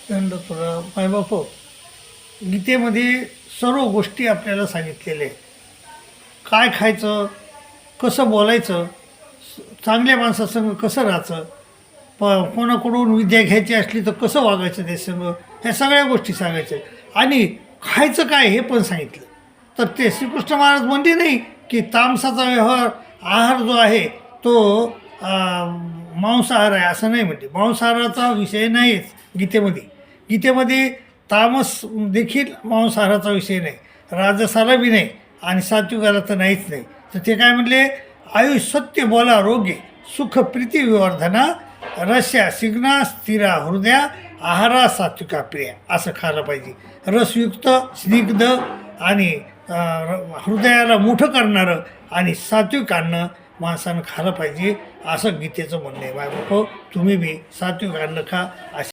दंडोतरा मायबाप गीतेमध्ये सर्व गोष्टी आपल्याला सांगितलेल्या आहेत. काय खायचं, कसं बोलायचं, चांगल्या माणसासंग कसं राहायचं, कोणाकडून विद्या घ्यायची असली तर कसं वागायचं ते संग, ह्या सगळ्या गोष्टी सांगायच्या. आणि खायचं काय हे पण सांगितलं. तर ते श्रीकृष्ण महाराज म्हणले नाही की तामसाचा व्यवहार आहार जो आहे तो मांसाहार आहे असं नाही. म्हणते मांसाहाराचा विषय नाहीच गीतेमध्ये. गीतेमध्ये तामस देखील मांसाहाराचा विषय नाही, राजसाला बी नाही आणि सात्विकाला तर नाहीच नाही. तर ते काय म्हणले, आयुष सत्य बोला रोगे सुख प्रीती विवर्धना रस्या सिग्ना स्थिरा हृदया आहारा सात्विका प्रिया असं खायला पाहिजे. रसयुक्त स्निग्ध आणि हृदयाला मोठं करणारं आणि सात्विक अन्न माणसानं खायला पाहिजे असं गीतेचं म्हणणं आहे. बाय बाप तुम्ही बी सात्विक अन्न खा असे